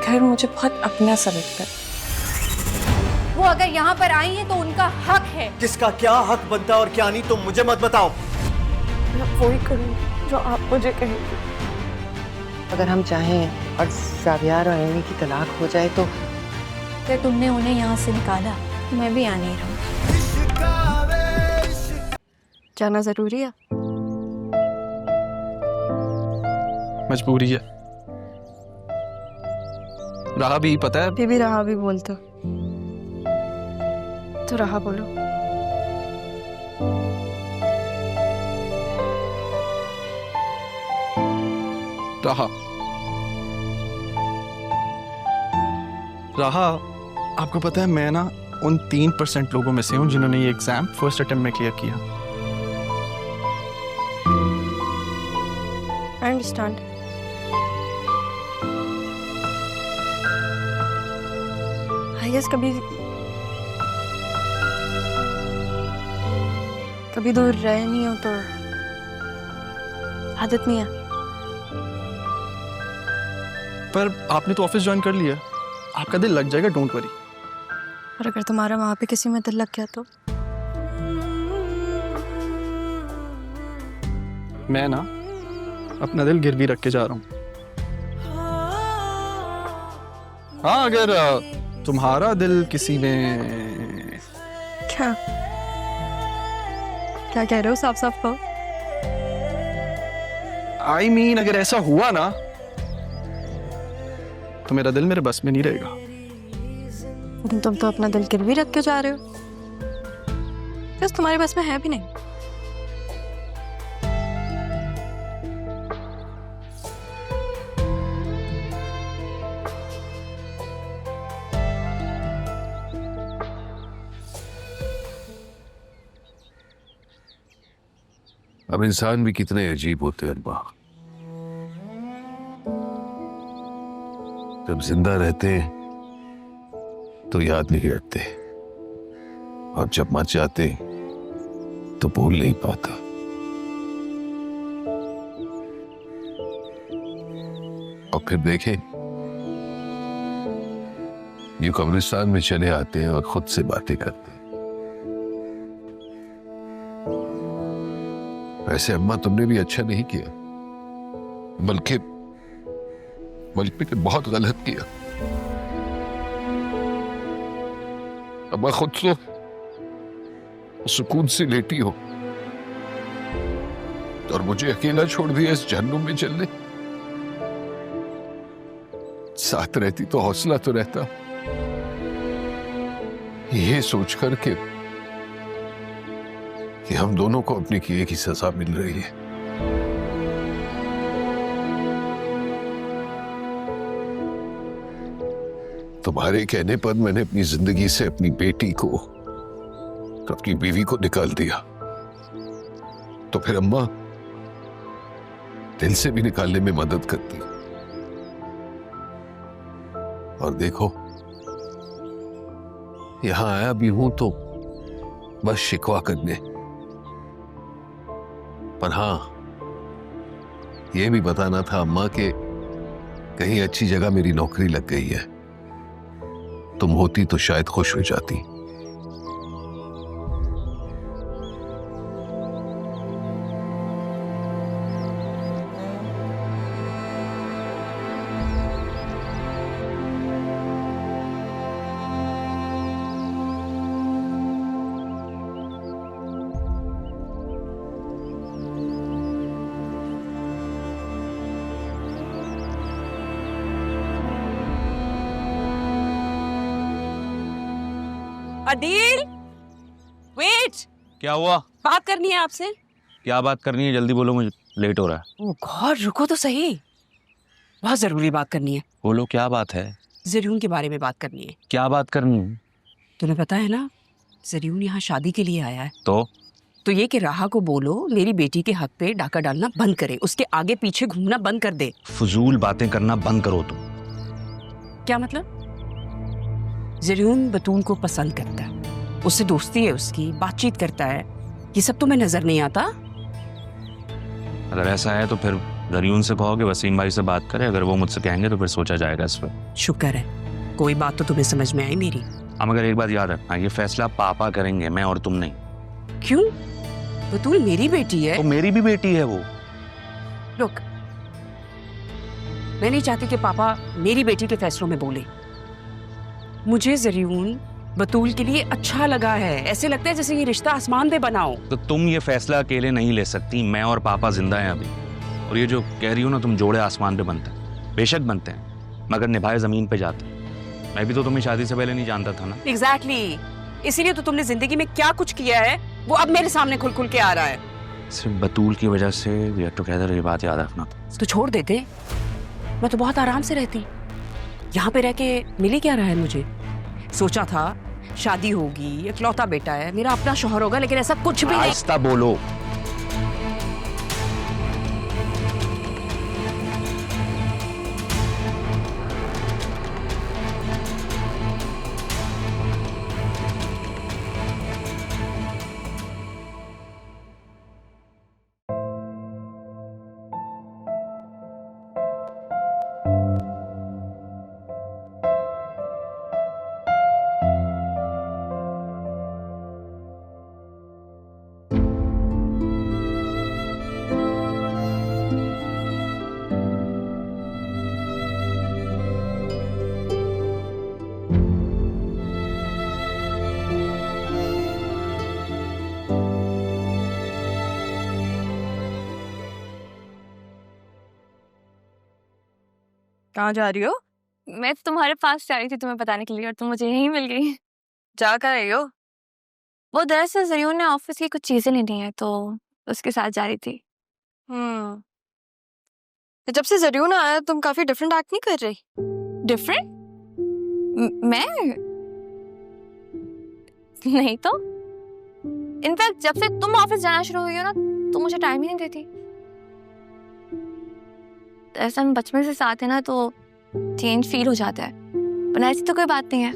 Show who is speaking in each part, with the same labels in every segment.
Speaker 1: घर मुझे बहुत अपना सा लगता है।
Speaker 2: वो अगर यहाँ पर आई है तो उनका हक है।
Speaker 3: किसका क्या हक बनता है और क्या नहीं तुम मुझे मत बताओ।
Speaker 1: मैं वही करूँगी जो आप मुझे कहेंगे।
Speaker 4: अगर हम चाहें और सावियार और एमी की तलाक हो जाए तो
Speaker 2: अगर तुमने उन्हें यहाँ से निकाला तो मैं भी आ नहीं रहूँ।
Speaker 1: जाना जरूरी है।
Speaker 5: मजबूरी है। रहा भी पता है।
Speaker 1: अभी भी रहा भी बोलते तो रहा बोलो।
Speaker 5: रहा आपको पता है मैं ना उन 3% लोगों में से हूं जिन्होंने ये एग्जाम फर्स्ट अटेम्प्ट में क्लियर किया।
Speaker 1: I understand. आई गेस कभी दूर रहे नहीं हो तो आदत नहीं है।
Speaker 5: पर आपने तो ऑफिस ज्वाइन कर लिया, आपका दिल लग जाएगा, डोंट वरी।
Speaker 1: और अगर तुम्हारा वहां पे किसी में दिल लग गया तो?
Speaker 5: मैं ना अपना दिल गिरवी रख के जा रहा हूँ। हाँ, अगर तुम्हारा दिल किसी में...
Speaker 1: क्या क्या कह रहे हो? साफ साफ कहो।
Speaker 5: I mean, अगर ऐसा हुआ ना तो मेरा दिल मेरे बस में नहीं रहेगा।
Speaker 1: लेकिन तुम तो अपना दिल गिरवी रख के जा रहे हो। बस तुम्हारे बस में है भी नहीं।
Speaker 6: अब इंसान भी कितने अजीब होते हैं अम्मा। जब जिंदा रहते हैं तो याद नहीं रखते और जब मर जाते तो भूल नहीं पाता। और फिर देखें, यूं कब्रिस्तान में चले आते हैं और खुद से बातें करते हैं। वैसे अम्मा तुमने भी अच्छा नहीं किया, बल्कि बहुत गलत किया। अम्मा खुद तो सुकून से लेटी हो और मुझे अकेला छोड़ दिया इस जहन्नुम में चलने। साथ रहती तो हौसला तो रहता। ये सोचकर कि हम दोनों को अपने किए की सजा मिल रही है। तुम्हारे कहने पर मैंने अपनी जिंदगी से अपनी बेटी को, अपनी बीवी को निकाल दिया, तो फिर अम्मा दिल से भी निकालने में मदद करती। और देखो, यहां आया भी हूं तो बस शिकवा करने। पर हाँ, यह भी बताना था अम्मा के कहीं अच्छी जगह मेरी नौकरी लग गई है। तुम होती तो शायद खुश हो जाती।
Speaker 7: अदील, वेट।
Speaker 8: क्या हुआ?
Speaker 7: बात करनी है आपसे।
Speaker 8: क्या बात करनी है? जल्दी बोलो, मुझे लेट हो रहा है।
Speaker 7: ओह गॉड, रुको तो सही, बहुत जरूरी बात करनी है।
Speaker 8: बोलो, क्या बात है?
Speaker 7: जरीन के बारे में बात करनी है।
Speaker 8: क्या बात करनी है?
Speaker 7: तुम्हें पता है ना, जरीन यहाँ शादी के लिए आया है।
Speaker 8: तो
Speaker 7: ये कि राहा को बोलो मेरी बेटी के हक पे डाका डालना बंद करे, उसके आगे पीछे घूमना बंद कर दे।
Speaker 8: फजूल बातें करना बंद करो तुम।
Speaker 7: क्या मतलब? जरीन बतूल को पसंद करता है, उससे दोस्ती है, उसकी बातचीत करता है, ये सब तुम्हें नजर नहीं आता?
Speaker 8: अगर ऐसा है तो फिर जरियून से कहोगे वसीम भाई से बात करे, अगर वो मुझसे कहेंगे तो फिर सोचा जाएगा इस पर।
Speaker 7: शुक्र है कोई बात तो तुम्हें समझ में आई मेरी।
Speaker 8: हम अगर एक बात याद रखना, ये फैसला पापा करेंगे, मैं और तुम नहीं।
Speaker 7: क्यों? बतूल मेरी बेटी है।
Speaker 8: तो मेरी भी बेटी है वो।
Speaker 7: रुक, मैं नहीं चाहती कि पापा मेरी बेटी के फैसलों में बोले। मुझे जरियून बतूल के लिए अच्छा लगा है, ऐसे लगता है जैसे ये रिश्ता आसमान पे बना हो।
Speaker 8: तो तुम ये फैसला अकेले नहीं ले सकती, मैं और पापा जिंदा हैं अभी। और ये जो कह रही हो ना तुम जोड़े आसमान पे बनते हैं, बेशक बनते हैं, मगर निभाए जमीन पे जाते हैं। मैं भी तो तुम्हें शादी से पहले नहीं जानता था ना।
Speaker 7: एग्जैक्टली, इसीलिए तो तुमने जिंदगी में क्या कुछ किया है वो अब मेरे सामने खुल खुल के आ रहा है।
Speaker 8: सिर्फ बतूल की वजह से वी आर टुगेदर, ये बात याद रखना।
Speaker 7: तो छोड़ देते, मैं तो बहुत आराम से रहती। यहाँ पे रह के मिली क्या रहा है मुझे? सोचा था शादी होगी, इकलौता बेटा है, मेरा अपना शौहर होगा, लेकिन ऐसा कुछ भी नहीं।
Speaker 8: आहिस्ता बोलो।
Speaker 1: कहाँ जा रही हो?
Speaker 2: मैं तुम्हारे पास जा रही थी तुम्हें बताने के लिए, और तुम मुझे यहीं मिल गई।
Speaker 1: जा कर रही हो?
Speaker 2: वो दरअसल जरियून ने ऑफिस की कुछ चीजें लेनी है तो उसके साथ जा रही थी।
Speaker 1: जब से जरियून आया तुम काफी डिफरेंट एक्ट नहीं कर रही।
Speaker 2: डिफरेंट? मैं नहीं तो। इनफैक्ट जब से तुम ऑफिस जाना शुरू हुई हो ना, तो मुझे टाइम ही नहीं देती। ऐसा हम बचपन से साथ है ना, तो चेंज फील हो जाता है, पर ऐसी तो कोई बात नहीं है।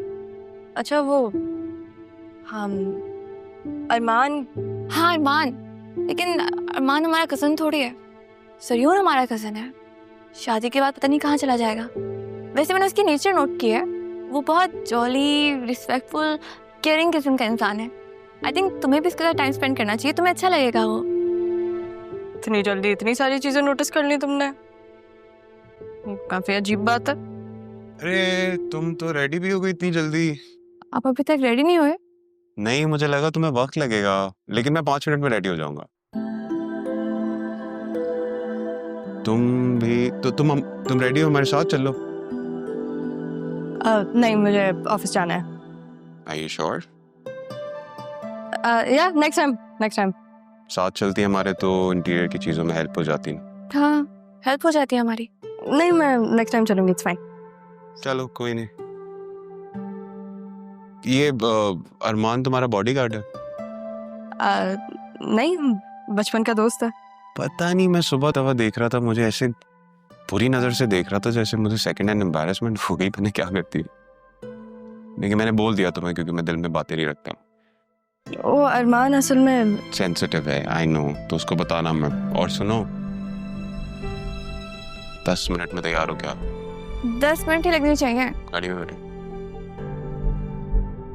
Speaker 1: अच्छा वो हम अरमान।
Speaker 2: हाँ अरमान, लेकिन अरमान हमारा कजन थोड़ी है। जरियून हमारा कजन है। शादी के बाद पता नहीं कहाँ चला जाएगा। वैसे मैंने उसकी नेचर नोट किया है, वो बहुत जॉली, रिस्पेक्टफुल, केयरिंग किस्म का इंसान है। आई थिंक तुम्हें भी इसके साथ टाइम स्पेंड करना चाहिए, तुम्हें अच्छा लगेगा वो।
Speaker 1: इतनी जल्दी इतनी सारी चीजें नोटिस कर ली तुमने? काफी अजीब बात है।
Speaker 9: अरे तुम तो रेडी भी हो गई इतनी जल्दी?
Speaker 2: आप अभी तक रेडी नहीं हुए?
Speaker 9: नहीं, मुझे लगा तुम्हें वक्त लगेगा, लेकिन मैं 5 मिनट में रेडी हो जाऊंगा। तुम भी तो तुम रेडी हो, हमारे साथ चलो।
Speaker 1: नहीं, मुझे ऑफिस जाना है।
Speaker 9: Are you sure?
Speaker 1: या नेक्स्ट टाइम
Speaker 9: साथ चलती है हमारे, तो इंटीरियर की चीजों में हेल्प हो जाती है।
Speaker 2: हाँ, हेल्प हो जाती है हमारी।
Speaker 1: नहीं, मैं नेक्स्ट टाइम चलूंगी, इट्स फाइन।
Speaker 9: चलो कोई नहीं। ये अरमान तुम्हारा बॉडीगार्ड है?
Speaker 1: नहीं, बचपन का दोस्त है।
Speaker 9: पता नहीं, मैं सुबह दवा देख रहा था, मुझे ऐसे बुरी नजर से देख रहा था जैसे मुझे सेकंड हैंड एम्बैरेसमेंट हो गई। मैंने क्या करती, लेकिन मैंने बोल दिया तुम्हें, क्योंकि मैं दिल में बातें नहीं रखता।
Speaker 1: ओ अरमान असल में
Speaker 9: सेंसिटिव है, आई नो, तो उसको बताना मैं। और सुनो, 10 मिनट में तैयार हो क्या?
Speaker 2: 10 मिनट ही लगने चाहिए।
Speaker 9: गाड़ी में बैठे।